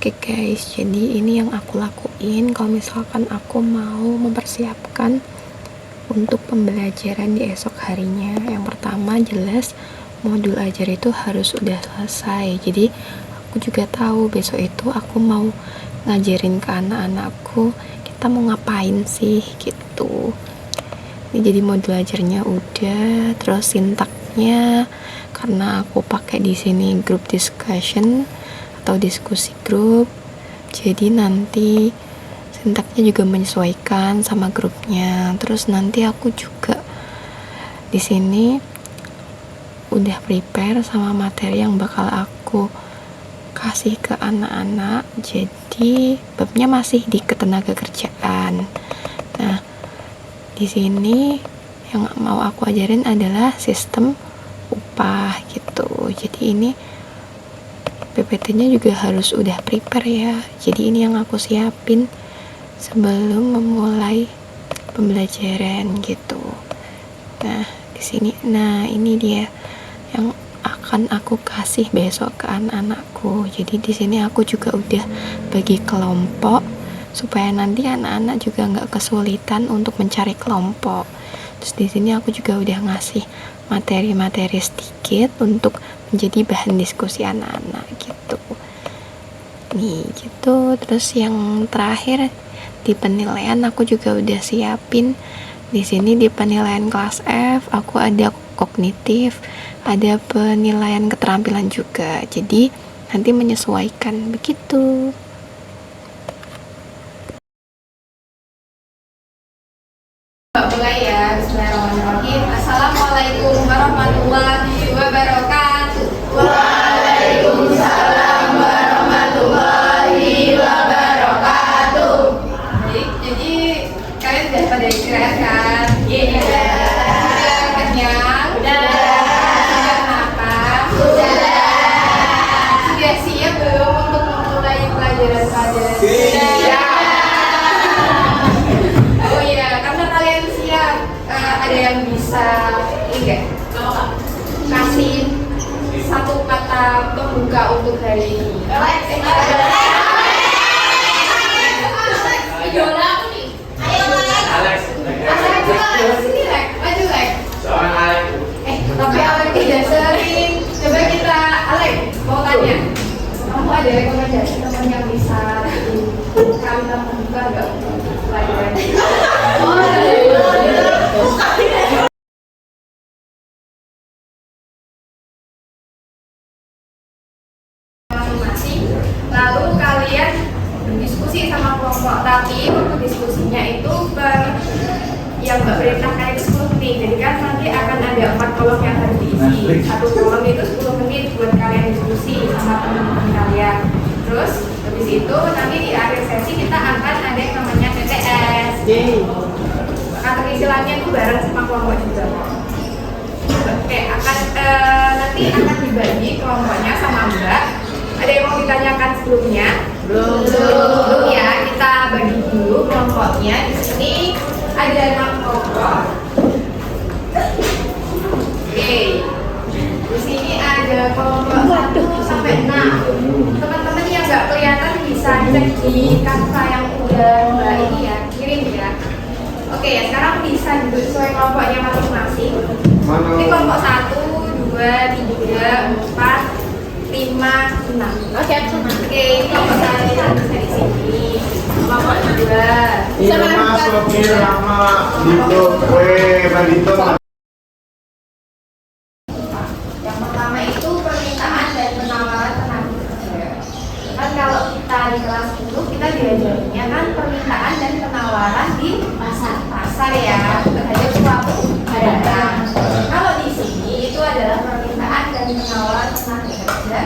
Oke guys, jadi ini yang aku lakuin kalau misalkan aku mau mempersiapkan untuk pembelajaran di esok harinya. Yang pertama jelas modul ajar itu harus udah selesai. Jadi aku juga tahu besok itu aku mau ngajarin ke anak-anakku kita mau ngapain sih gitu. Ini jadi modul ajarnya udah, terus sintaknya karena aku pakai di sini group discussion atau diskusi grup, jadi nanti sintaknya juga menyesuaikan sama grupnya. Terus nanti aku juga di sini udah prepare sama materi yang bakal aku kasih ke anak-anak, jadi babnya masih di ketenaga kerjaan. Nah, di sini yang mau aku ajarin adalah sistem upah gitu. Jadi ini PPT-nya juga harus udah prepare ya. Jadi ini yang aku siapin sebelum memulai pembelajaran gitu. Nah, di sini ini dia yang akan aku kasih besok ke anak-anakku. Jadi di sini aku juga udah bagi kelompok supaya nanti anak-anak juga nggak kesulitan untuk mencari kelompok. Terus di sini aku juga udah ngasih materi-materi sedikit untuk menjadi bahan diskusi anak-anak gitu. Nih gitu. Terus yang terakhir di penilaian aku juga udah siapin. Di sini di penilaian kelas F aku ada kognitif, ada penilaian keterampilan juga. Jadi nanti menyesuaikan begitu. Mulai ya, bismillahirrahmanirrahim. Assalamualaikum warahmatullahi wabarakatuh. Waalaikumsalam warahmatullahi wabarakatuh. Jadi kalian sudah pada istirahat kan? Iya. Sudah kenyang? Sudah. Sudah makan? Sudah. Sudah siap belum untuk memulai pelajaran pada? Siap. Oh iya, karena kalian siap, ada yang bisa ini enggak? Kasih satu kata pembuka untuk hari ini. Idola aku nih. Ayo, Alex. Sini Lek, maju Lek. Seorang Alex. Tapi Alex tidak sering. Coba kita, Alex, mau tanya. Kamu ada rekomendasi teman yang bisa kalimat pembuka enggak untuk pelajaran? Masing-masing. Lalu kalian berdiskusi sama kelompok, tapi waktu diskusinya itu yang Mbak perintahkan itu 10 menit. Jadi kan nanti akan ada 4 kolom yang harus diisi. Satu kolom itu 10 menit buat kalian diskusi sama teman-teman kalian. Terus habis itu nanti di akhir sesi kita akan ada yang namanya TTS. Kategori itu bareng sama kelompok juga. Oke, nanti akan dibagi kelompoknya sama Mbak. Ada yang mau ditanyakan sebelumnya? Belum ya, kita bagi dulu kelompoknya. Di sini ada 6 kelompok. Oke. Di sini ada kelompok 1 sampai 6. Teman-teman yang nggak kelihatan bisa cek di kartu yang udah Mbak ini ya, kirim ya. Oke ya, sekarang bisa duduk sesuai kelompoknya masing-masing. Ini kelompok 1, 2, 3, 4, 5, 6. Oke, kelompok 1 bisa di sini. Kelompok 2 Ini mas lebih lama gitu. Badito. yang pertama itu permintaan dan penawaran tenaga kerja. Kan kalau kita di kelas 10 kita diajarinnya kan permintaan dan penawaran di pasar ya terhadap suatu barang. Kalau di sini itu adalah permintaan dan penawaran tenaga kerja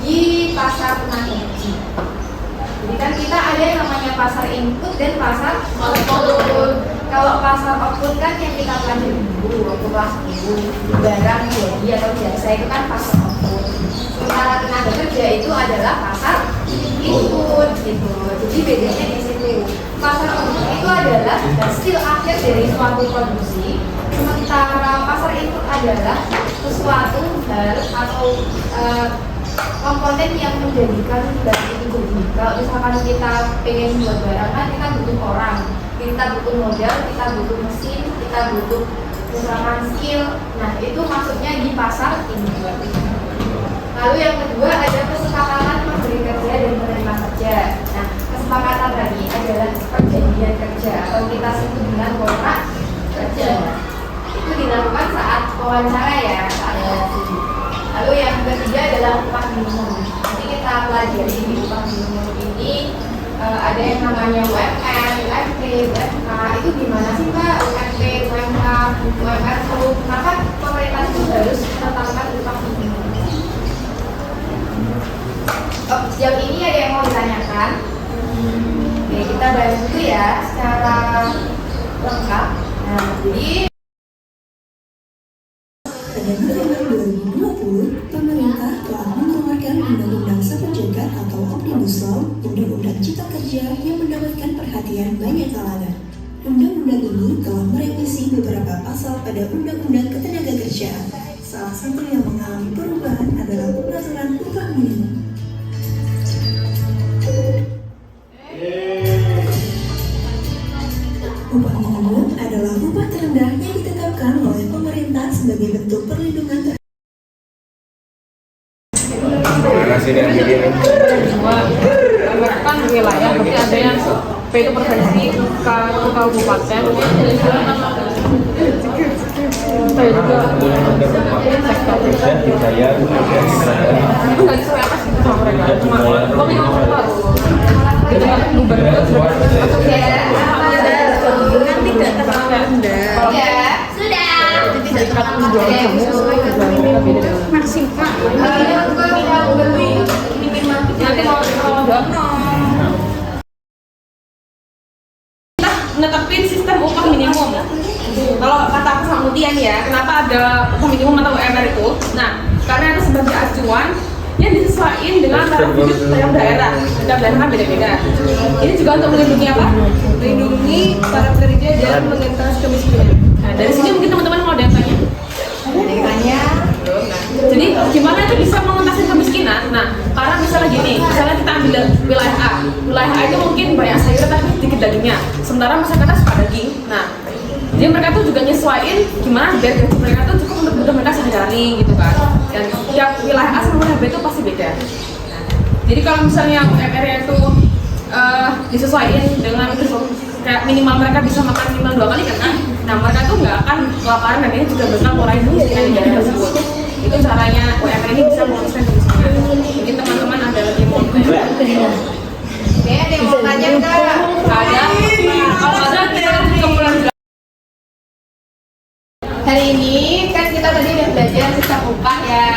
di pasar tenaga kerja. Jadi kan kita ada yang namanya pasar input dan pasar output. Kalau pasar output kan yang kita pelajari dulu waktu kelas 10, barang jadi atau jasa itu kan pasar output. Sementara tenaga kerja itu adalah pasar input gitu. Jadi bedanya di situ. Pasar output itu adalah hasil akhir dari suatu produksi. Sementara pasar input adalah sesuatu hal atau komponen yang menjadikan barang itu jadi. Kalau misalkan kita pengen buat barang kan kita butuh orang, kita butuh modal, kita butuh mesin, kita butuh misalkan skill. Nah itu maksudnya di pasar ini. Lalu yang kedua ada kesepakatan memberi kerja dan menerima kerja. Nah kesepakatan tadi adalah perjanjian kerja atau kita sebut dengan kontrak kerja. Itu dilakukan saat wawancara ya, saat seleksi. Lalu yang ketiga adalah upah minimum. Nanti kita pelajari di upah minimum ini ada yang namanya UMR, UMP, UMK. Itu gimana sih Mbak? UMP, UMK, UMR itu kenapa pemerintah itu harus menetapkan upah minimum? Oh, sejauh ini ada yang mau ditanyakan? Oke, kita bahas dulu ya secara lengkap. Nah, jadi pada November 2020, pemerintah telah mengeluarkan Undang-Undang Sapu Jagad atau Omnibus Law, Undang-Undang Cipta Kerja yang mendapatkan perhatian banyak kalangan. Undang-undang ini telah merevisi beberapa pasal pada Undang-Undang Ketenagakerjaan. Salah satu yang mengalami perubahan adalah pengaturan upah minimum. Upah minimum adalah upah terendah yang ditetapkan oleh pemerintah sebagai bentuk perlindungan kan wilayah, berarti ada yang P itu provinsi, K itu kabupaten, saya juga sektor kerja dibayar itu nggak sesuai apa sih sama mereka, cuma kami ngomong baru itu kan gubernur masuk ya kan tidak terlambat ya sudah. tidak menjual kamu kerjaan mereka beda dengan maksimal nanti mau jawab netepin sistem upah minimum. Kalau kata aku sama Mutian ya, kenapa ada upah minimum atau UMR itu? Nah, karena itu sebagai acuan yang disesuaikan dengan taraf hidup tiap daerah. Tiap daerah kan beda-beda. Ini juga untuk melindungi apa? Melindungi para pekerja dan mengentas kemiskinan. Nah, dari sini mungkin teman-teman mau ada yang tanya? Nah, jadi gimana itu bisa mengentaskan kemiskinan? Nah, karena misalnya gini, misalnya kita ambil wilayah A. Wilayah A itu mungkin banyak sayur tapi sedikit dagingnya. Sementara masyarakatnya suka daging. Nah, jadi mereka tuh juga nyesuaiin gimana biar gaji mereka tuh cukup untuk kebutuhan mereka sehari-hari gitu kan. Dan tiap wilayah A sama wilayah B itu pasti beda. Nah, jadi kalau misalnya UMR-nya itu disesuaikan dengan kayak minimal mereka bisa makan minimal 2 kali kan, nah mereka tuh nggak akan kelaparan dan ini juga bakal mengurangi kemiskinan di daerah tersebut. Itu caranya UMR ini bisa mengurangi kemiskinan. Mungkin teman-teman ada lagi mau tanya? Oke, ada yang mau tanya nggak? Ada. Kalau ada kita kesimpulan. Hari ini kan kita tadi udah belajar sistem upah ya.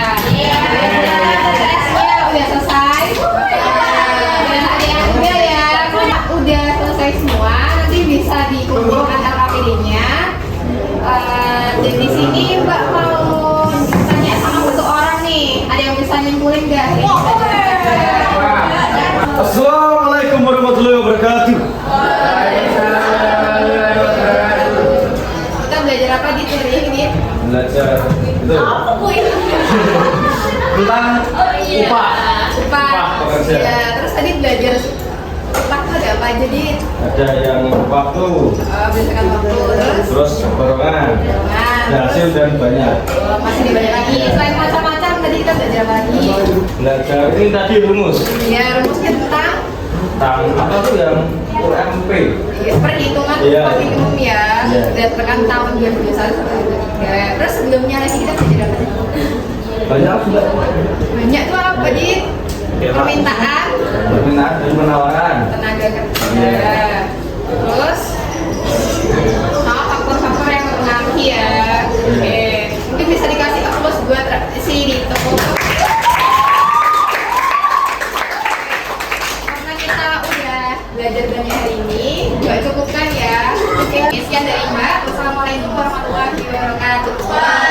Udah selesai. Dan ada yang ambil ya. Udah selesai semua. Nanti bisa dikumpulkan LKPD-nya. Dan di sini Mbak mau tanya sama satu orang nih. Ada yang bisa nyimpulin nggak? Assalamualaikum warahmatullahi wabarakatuh. Kita belajar apa di hari ini? Belajar itu tentang upah. Upah pekerja. ya, terus tadi belajar upah itu ada apa aja di Ada yang waktu, berdasarkan waktu terus dorongan, hasil dan banyak. masih dibanyak lagi selain macam-macam tadi kita belajar apa lagi Belajar ini tadi rumus ya rumusnya tentang apa tuh yang UMP. ya, perhitungan Iya. upah minimum ya Iya. berdasarkan tahun 2021 sampai 2023. Terus sebelumnya lagi kita belajar apa sih? Banyak juga. Banyak tuh apa di permintaan Permintaan dan penawaran. tenaga kerja Iya. terus sama faktor-faktor yang mempengaruhi ya. Oke, mungkin bisa dikasih applause buat si di toko karena kita udah belajar banyak hari ini, nggak cukup kan ya. Oke, sekian dari Mbak. Wassalamualaikum warahmatullahi wabarakatuh.